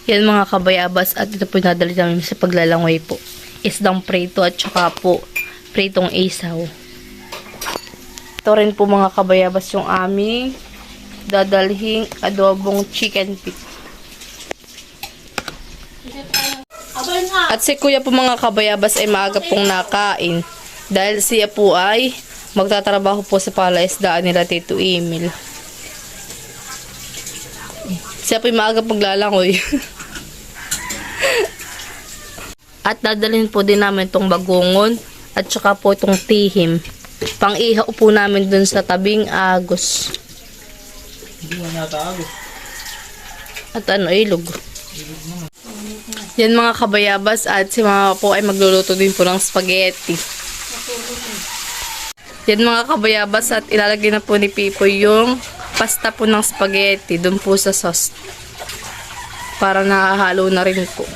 Yan mga kabayabas, at ito po nadali namin sa paglalangoy po. Isdang prito at saka po pritong isaw. Ito rin po mga kabayabas yung aming dadalhing adobong chicken feet. At si kuya po mga kabayabas ay maaga pong nakain. Dahil siya po ay magtatrabaho po sa palaisdaan nila Tito Emil. Siya po ay maaga paglalangoy. At dadalhin po din namin itong bagungon at saka po itong tihim. Pang-ihaw po namin dun sa tabing agos. Hindi mo nata agos. At ilog. Yan mga kabayabas, at si mama po ay magluluto din po ng spaghetti. Yan mga kabayabas, at ilalagay na po ni Pipo yung pasta po ng spaghetti dun po sa sauce. Para nakahalo na rin po.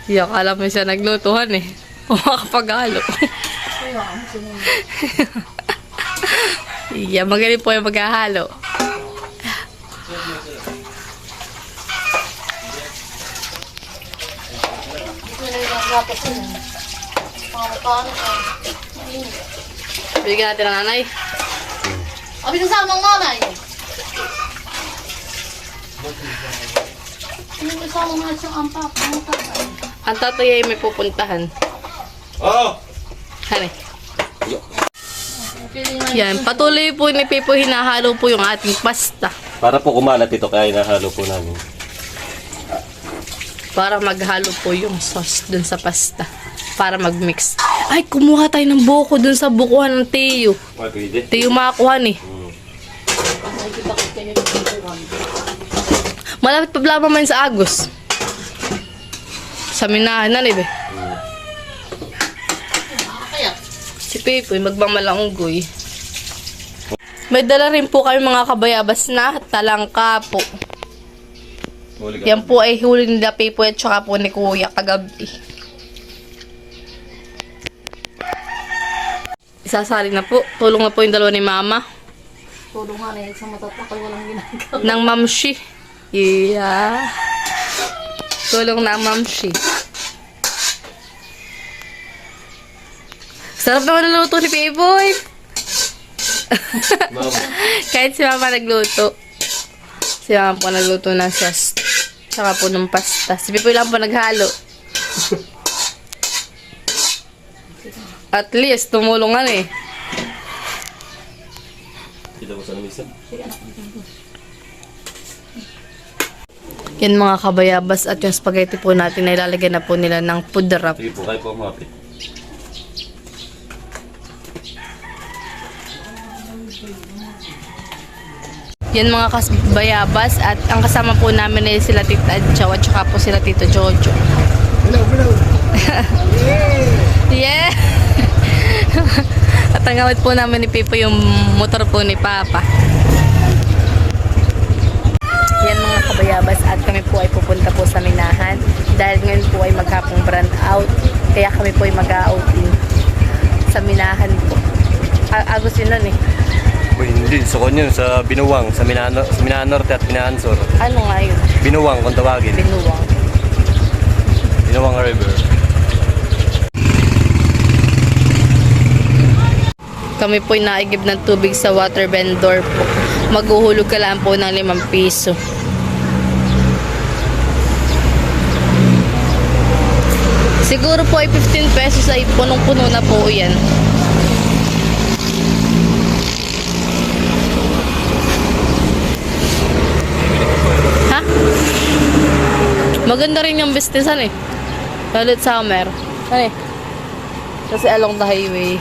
Iya, akala mo siya naglutuhan eh. O makapaghalo. Iya, magaling po yung maghahalo. Bigyan natin ang nanay. Abi ka sama ng nanay. Ano ka sama nga siyang ampa? Ang tatay ay may pupuntahan. Oh! Hani. Yan, patuloy po ni Pipo hinahalo po yung ating pasta. Para po kumalat ito, kaya hinahalo po namin. Para maghalo po yung sauce dun sa pasta. Para mag-mix. Ay, kumuha tayo ng buko dun sa bukuhan ng Teo. Ay, pwede. Teo makakuha ni. Malapit pa blama man sa Agos. Sa minahan na nibe. Si Pipoy magmamalanggoy. May dala rin po kami mga kabayabas na talangka po. Yan po ay huli ni Pipoy at saka po ni Kuya kagabi. Isasali na po. Tulong na po yung dalawa ni Mama. Tulong nga na sa matatakal walang ginagawa. Ng Mamshi. Yeah. Tulong na ang Mamshi. Sarap naman ang luto ni Pipoy. Kahit si Mama nagluto. Si Mama po nagluto ng sauce. Saka po ng pasta. Si Pipoy lang po naghalo. At least, tumulungan eh. Dito po sa lamisa. Yan mga kabayabas, at yung spaghetti po natin ay lalagyan na po nila ng food wrap. Sige po, kayo po kumapit. Yan mga kabayabas, at ang kasama po namin ay sila Tita Adjaw at saka po sila Tito Jojo. Hello! Yeah! At ang gamit po namin ni Pipo yung motor po ni Papa. Yan mga kabayabas, at kami po ay pupunta po sa minahan dahil ngayon po ay maghapong brand out, kaya kami po ay mag-outing sa minahan po. Agos yun nun eh. Uy, hindi. Sa konyo, sa Binuwang, sa Minanorte at Minansor. Ano nga yun? Binuwang, kung tawagin. Binuwang. Binuwang River. Kami po ay naigib ng tubig sa water vendor po. Maghuhulog ka lang po ng 5 piso. Siguro po ay 15 pesos ay punong-puno na po yan. Ha? Maganda rin yung businessan eh. Lalo summer. Ano eh? Kasi along the highway.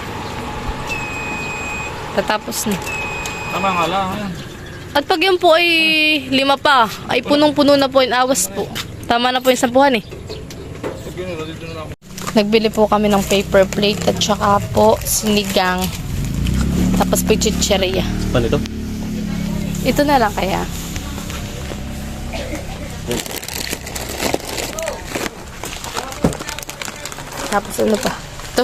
Tatapos na. Tama nga lang. At pag yun po ay 5 pa, ay punong-puno na po yung awas po. Tama na po yung 10 eh. Nagbili po kami ng paper plate at saka po sinigang. Tapos po yung chicheria. Paano ito? Ito na lang kaya. Tapos ano pa? Ito.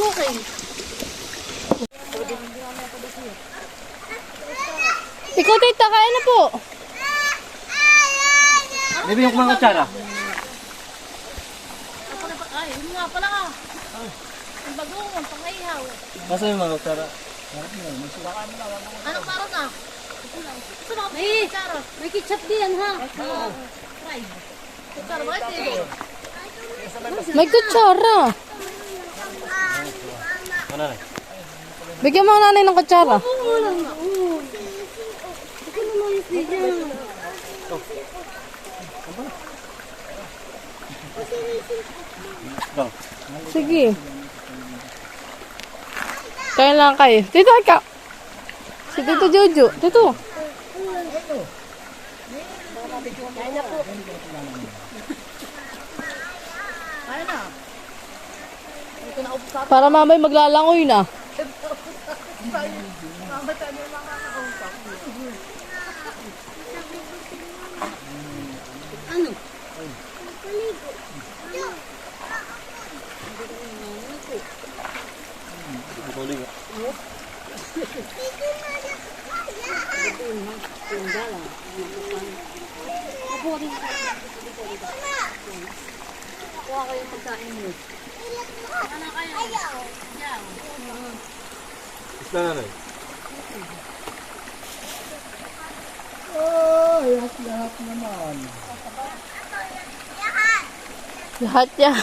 cooking. Ikaw, tita, kaya na po. Maybe yung mga kutsara. Ay, yun nga pala ah. Ang bagong, pang-ihaw. Nasa yung mga kutsara? Anong karon na? May ketchup din ha. Fried. Kutsara ba ito? May kutsara. Ano na? Bigyan mo ang nanay ng kutsara. Oo lang na. Oo. Ito naman yung siya. Sige. Kaya lang kayo. Tito, ikaw. Si Tito Jojo. Tito. Kaya na. Ito na ubos Para mamay maglalangoy na. Ano? Kuha kayo yung pagkain mo. Ano kayo? Isla na rin. Lahat yan.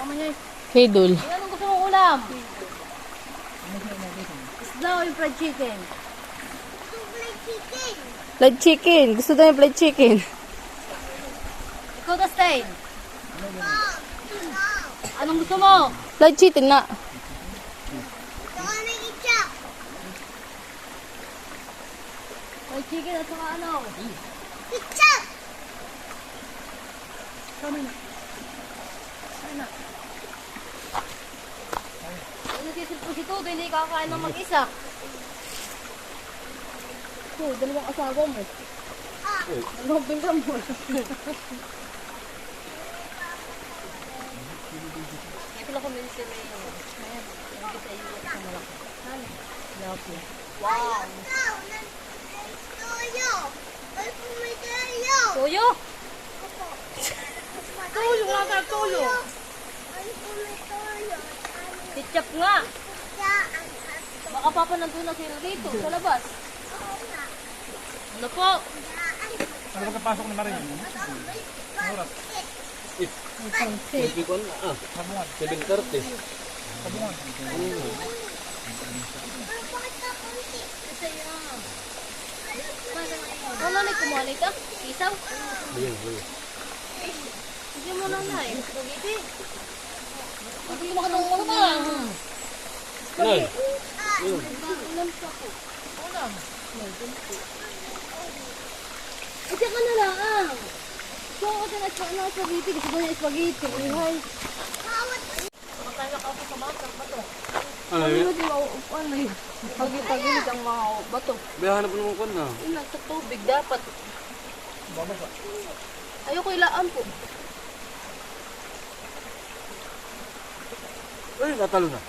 Kasama niya eh. Hedul. Anong gusto mong ulam? Isda o yung fried chicken? Fried chicken. Gusto daw yung fried chicken. Ikaw, Dustin. Anong gusto mo? Fried chicken na. Fried chicken at saka ano? Kami na. Kami na. Ano nagsisilpo si Todo, hindi kakain ng mag-isa. Oh, dalawang asawa mo. Dalawang pinggan mo. Ito lang kami si May. Ayan, hindi sa iyo sa malaki. Love you. Wow. Toyo? Toyo, wala tayong toyo. Ketchup nga. Baka papa nandun na sila dito, sa labas. Ano po? Ano pagkapasok ni Marin? Hindi ko na. 7:30. Ano na kumuha ka? Isaw? Ayun. Hindi mo na na eh. Spaghetti. Hindi mo makatong ulo ba? Nay. Ulam sa po. Ulam. Ito ka na lang ah. Gusto ko na spaghetti. Gusto ko na spaghetti. Ihay. Makakain na ako sa bata. Bato. Ano Ano yun? di mauupuan na yun. Pag-ipagilid ang mga bato. Biyahanap mo ko na. Ilang sa tubig dapat. Ayoko ilaan po. Ay, natalo na.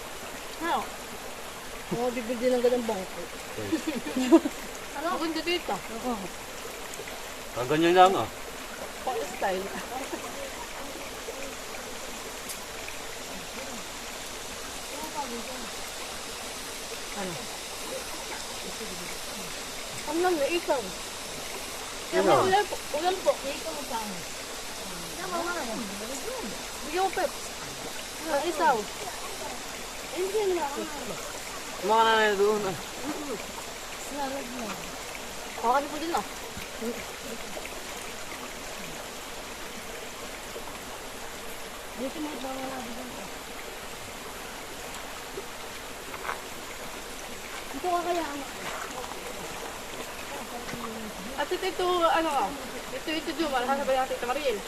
Ano? Oo, bibili ng ganang bangko. Ano? Ganda dito. Oo. Ganyan lang ah. Pang-style. Ano? Ang lang na ikaw. Kaya mo, ulan po. Ikaw mo saan? Tama nga. Bigyan mo pep. Isaw. Hindi na. Kumaka na doon ah. Salad mo. Kakain po din ah. Dito mo ba wala dito? Ito ka kaya ang... At ito, ano ka? Ito, Juma. Sasabi natin ito, Mariel.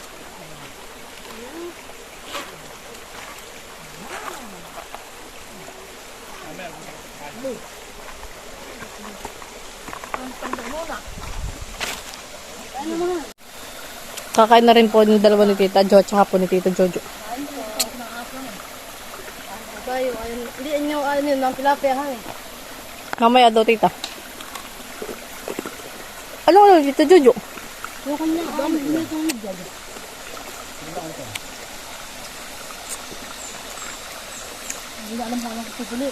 Kakain na rin po ng dalawa ni Tita Jo at saka po ni Tito Jojo. Tayo, ayun. Hindi, ano yun, ang tilapia ha eh. Mamaya daw, Tita. Ano, Tito Jojo? Yung kanya, hindi ito yung dyan. Hindi alam pa lang kung pili.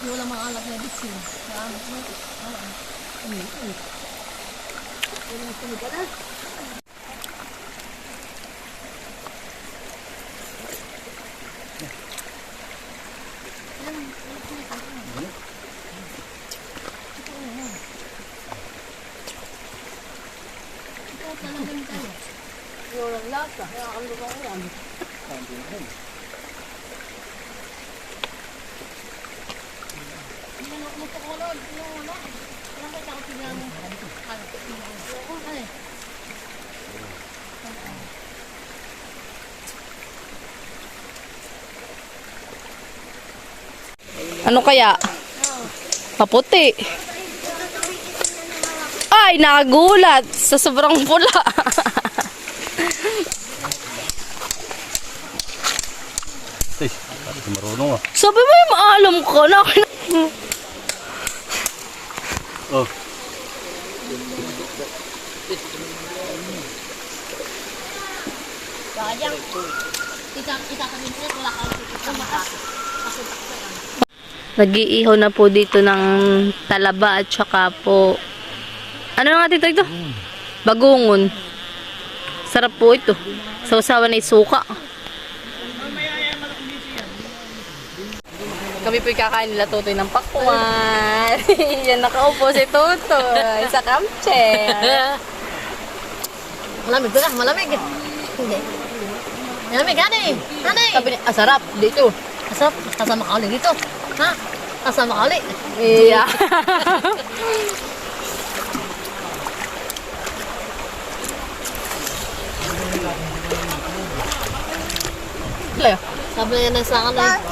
Wala mga alat na bitsin. Walang lasa. Kaya ang lupa ko yan. Hindi na magkakulod. Wala ko ako sinamong. Ako na eh. Ano kaya? Maputi. Ay, nagulat sa sobrang pula. Ay, marunong ah. Sabi mo yung maalam ko na. Oh. Baka dyan. Kita kami po. Wala kang mataas. Nag-iihaw na po dito ng talaba at saka po... Ano nga tito ito? Bagungon. Sarap po ito. Sausawan na suka. Kami po'y kakain nila Tutoy ng pakwan. Yan nakaupo si Tutoy sa campchair. Malamig ba na? Malamig. Hindi. Malamig, hanay. Hanay. Sabi niya, sarap. Dito. Sarap. Kasama ka ulit dito. Ha? Kasama ka ulit. Yeah. Sabi niya na sa akin,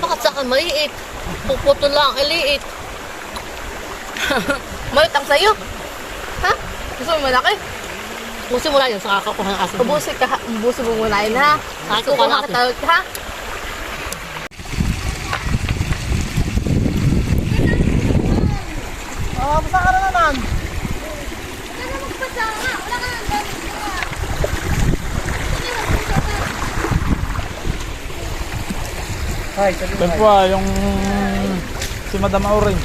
bakit sa akin maliit? Puputol lang, iliit. Malit ang sayo. Ha? Gusto mo malaki? Pusin mo lang yun sa kakakuha ng asin. Ubusin mo muna yun ha. Kakakuha ng asin. Kukuha ka ha? Oh, basta ka na naman. Ben po yung si Madam Auring.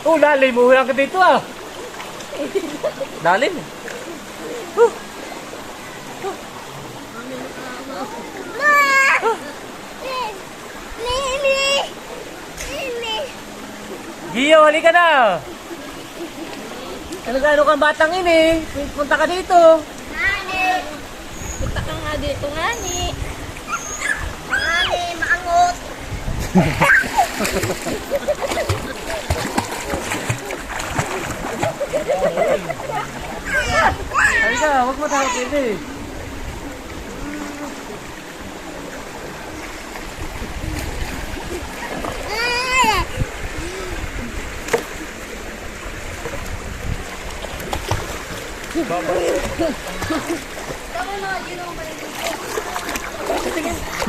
Oh, lalim. Uwihan ka dito ah. Lalim. Gio, halika na! Ano kang batang ini? Punta ka dito. Punta ka nga dito, ngani. Ngani, maangot. Halika, huwag mo takot ini.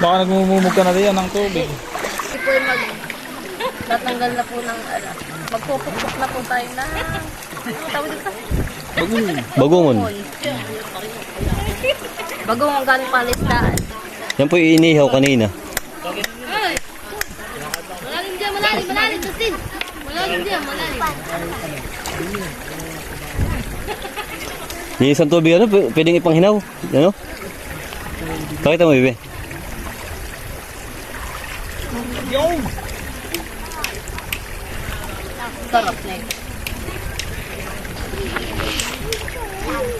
Baka nagmumumog ka na riyan ng tubig. Hindi po yung tatanggal na po ng magpupukpuk na po tayo na ano tawag dito? Bagungon. Bagong ang galing palistaan. Yan po yung inihaw kanina. Malalim dyan, malalim, Justin. Malalim dyan, malalim. Yung isang tubig ano, pwedeng ipanghinaw. Ano? Pakita mo, bebe. Sarap na ito.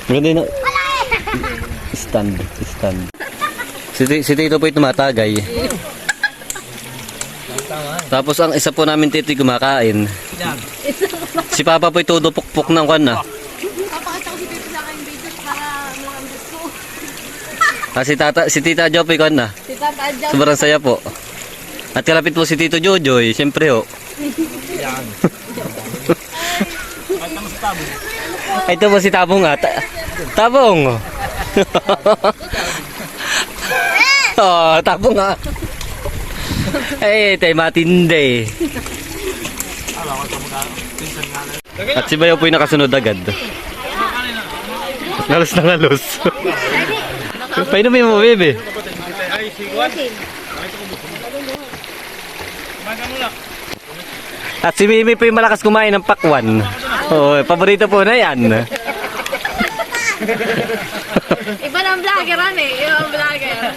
Maganda yun. Stand. Si Tito po yung tumatagay. Tapos ang isa po namin Tito yung kumakain. Si Papa po yung tudupukpuk ng kan na. Papakita ko si Tito sa akin videos para malamdas ko. Si Tita Jo po yung kan na. Si Tata Adjaw. Sobrang saya po. At kalapit po si Tito Jojoy. Siyempre ho. Ito po si Tabong nga. Tabong! Oh, Tabong nga. Eh, tayo matindi. At si Bayo po yung nakasunod agad. Ngalos na ngalos. Painumin mo, bebe. At si Mimi po yung malakas kumain ng pakwan. Oh, paborito po na yan. Iba ng vlogger Iba ng vlogger.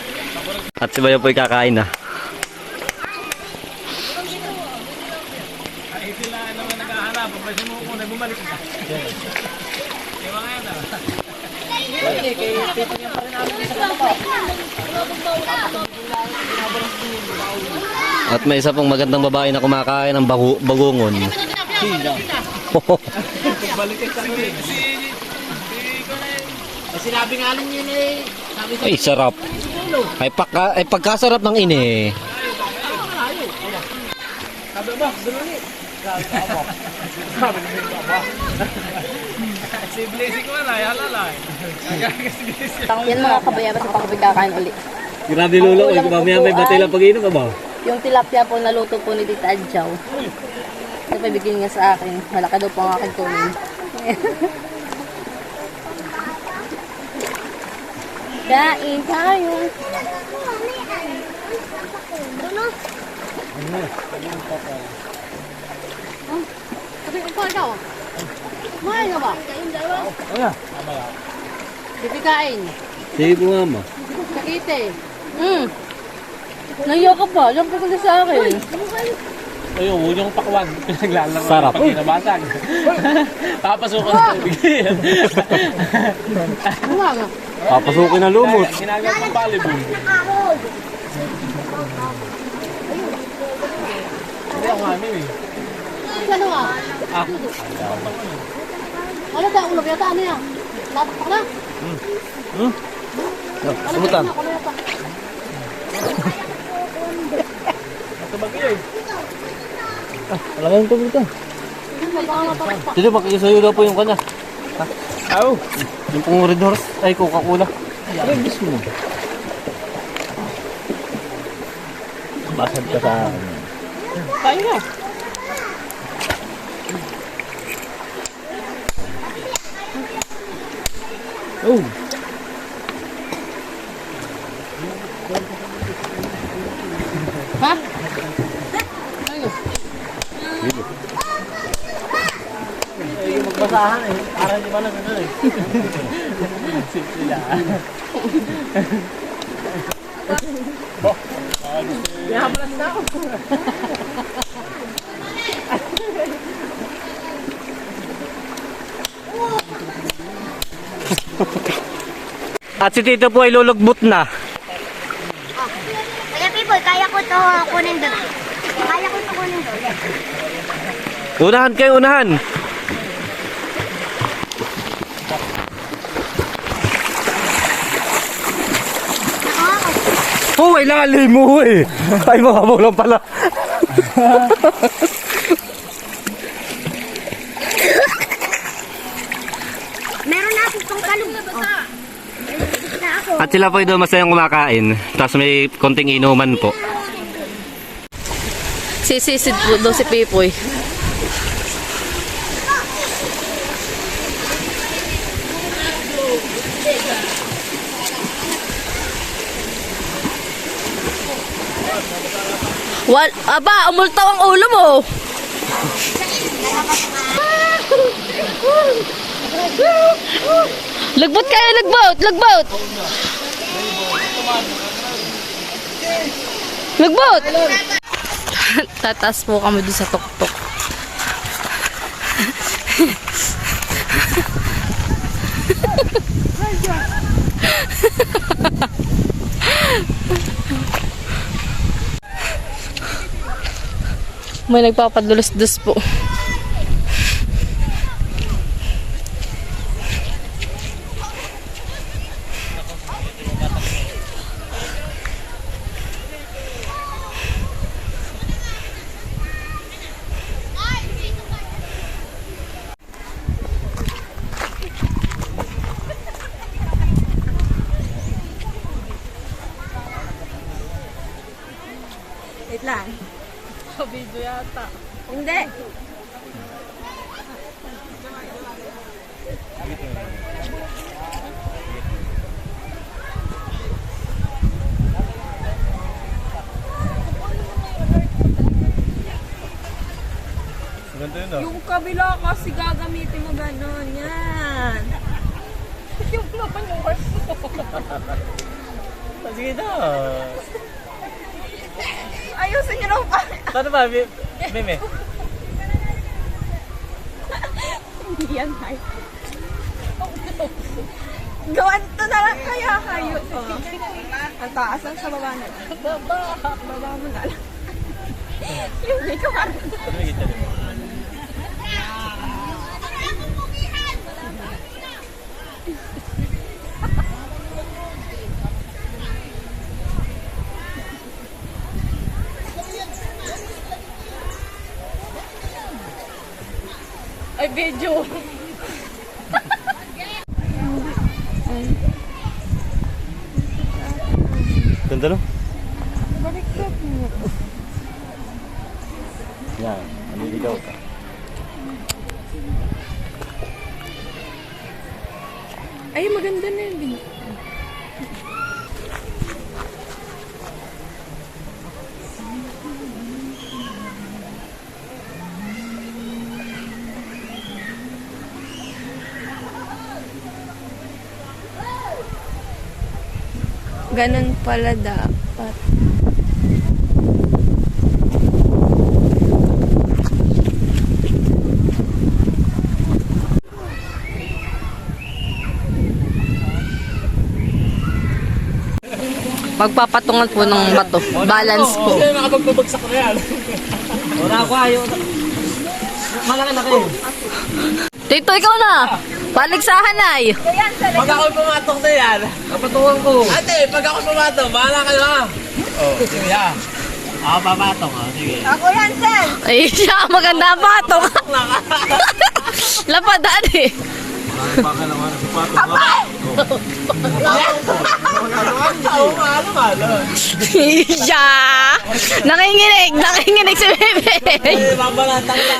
At si Bayo po yung kakain na. At may isa pong magandang babae na kumakain ng bagungon. Sinabi nga lang yun eh. Ay, sarap. Ay, pagkasarap ng ini. Si Blessing ko na, halalay. Yan mga kabayabas sa pagkakain uli. Grabe lulo, mamaya may batay lang pag-inom ka ba? Yung tilapia po naluto po ni Tita Adjaw. Ito pa bigyan niya sa akin. Malaki daw po ang aking kunin. Kain tayo. Kasi ikaw. Kumain ka ba? Ano? Hindi kain. Sige po nga ma. Sakite. Naiyak ka pa. Diyan pa kasi sa akin. Ayun, huwag yung pakwan. Pinaglalaro. Sarap. Pag kinabasag. Papasukan sa tubig. Kumain ka. Papasukin na lumot. Ginagamit ng volleyball. Hindi ako amin eh. Ano nga? Ako. Ano tayo ulo? Yata ano yan? Tatak na? Sumutan. Ano yata? Matubag yun. Wala kayong tubig ka. Baka matatak pa. Dito, makikisayo daw po yung kanya. Aw. Yung pong Red Horse. Ay, Coca-Cola. Rebis mo. Basad ka sa akin. Kain ka. Oh. Ha? Yung magbasahan eh. Parang di ba lang ano eh. Simple lang. Yaman na ako. At si Tito po ay lulugbot na. Kaya people, kaya ko to kunin doon. Kaya ko to kunin doon. Unahan kayo, unahan. Oh, ay lalim mo eh. Ay, mababaw lang pala. Meron na akong pangkalong. At sila po ay doon masayang kumakain. Tapos may konting inuman po. Sisisid po daw si Pipoy. Aba, umultaw ang ulo mo. Lagbot kayo, lagbot, lagbot. Lagbot. Tataas po kami doon sa tuktok. May nagpapadulos-dus po. Wait lang. Video yata. Hindi. Ganito yun ah. Yung kabila kasi gagamitin mo gano'n. Yan. Yung laban yung horse mo. Sige na. Ayusin nyo lang pa. Paano ba, Meme? Hindi yan, ay. Gawan to na lang kaya kayo. Oh. Ang taas lang sa baba na. Baba mo na lang. Yung may kawan. Ay, video. Ganda no? Baliktad mo. Yan, naliligaw ka. Ay, maganda na yun. Ganun pala dapat. Magpapatungan po ng bato. Balance po. Hindi, nakapagpabagsak na yan. Wala ko ayaw. Malaki na kayo. Tito, ikaw na! Paligsahan ay! Pag ako'y pumatong na yan, kapatungan ko. Ate, pag ako'y pumatong, bahala ka na. Oh, sige ha. Ako papatong ha, sige. Ako yan, Sen! Ay, siya! Maganda ang patong! Lapadaan eh! Oo, malo. Siya! Nakinginig si Bebe! Mabalatang na.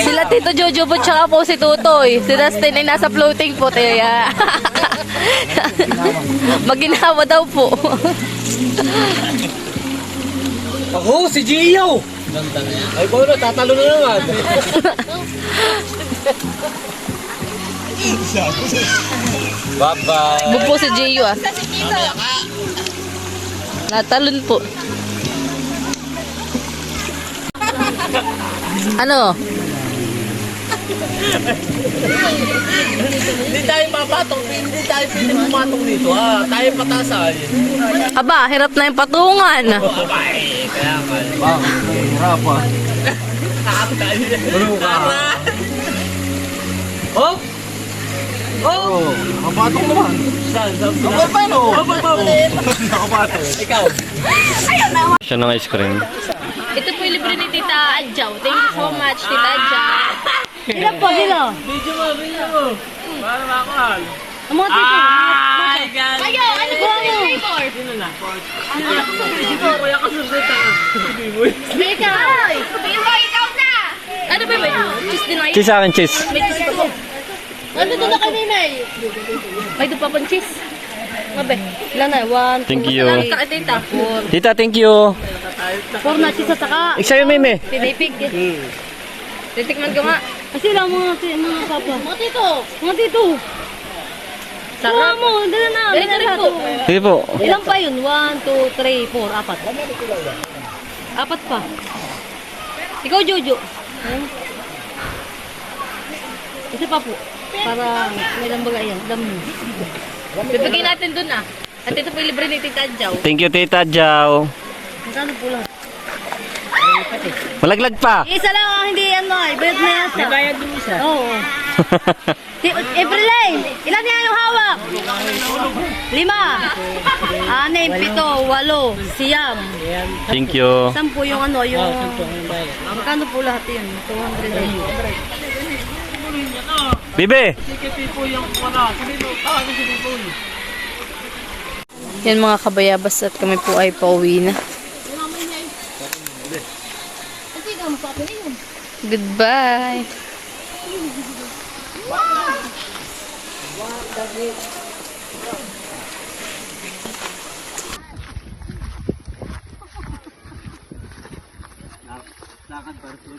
Sila Tito Jojo po tsaka po si Tutoy. Si Dustin ay nasa floating po. Kaya maginawa daw po. Ako, si Gio! Ay, Bono, tatalo na naman. Bye-bye. Bug po si Gio ah. Natalon po. Ano? Hindi tayo papatong, hindi tayo pwede pumatong dito ha. Tayo patasan. Aba, hirap na yung patungan. Abay, kaya ka. Hirap ah. Nakakatayo. Oh? Oh! Nakapatong naman. Saan? Paano? Nakapatong. Ikaw? Siya ng ice cream. Ito po yung libre ni Tita Adjaw. Thank you so much, Tita Adjaw. Ilan po, sino? Video mo. Para makakal. Ang mga tito. Ay, gan. Kayo, ano po ang flavor? Sino na? Kuya ka surveta. Mika! Ikaw na! Ano ba ba? Cheese din ay? Cheese sa akin, cheese. May cheese po. Ano doon na kay Ninay? May doon pa pang cheese. Mabe, ilan na? 1, 2, Thank you. Tita. 4. Tita, thank you. 4 na cheese at saka. Sa'yo, Meme. Pinipig. Titikman ko nga. Kasi lang mga papa. Mga tito. Mga tito. Sarap. Mo, dala na. Dala po. Sige po. Ilan pa yun? 1, 2, 3, 4, 4. 4 pa. Ikaw, Jojo. Isa pa po. Para may lambaga yan. Dami. Bibigay natin dun ah. At ito po yung libre ni Tita Adjaw. Thank you, Tita Jao. Magkano po lang? Malaglag pa. Isa lang ang hindi ano ay. Bayad na yata. May bayad din isa? Oo. April Lane, ilan yan yung hawak? 5, 6, 7, 8, siyam. Thank you. 10 yung ano, yung... Magkano po lahat yun? 200. Bibe. Yan mga kabayabas at kami po ay pauwi na. Goodbye. Lakad para sa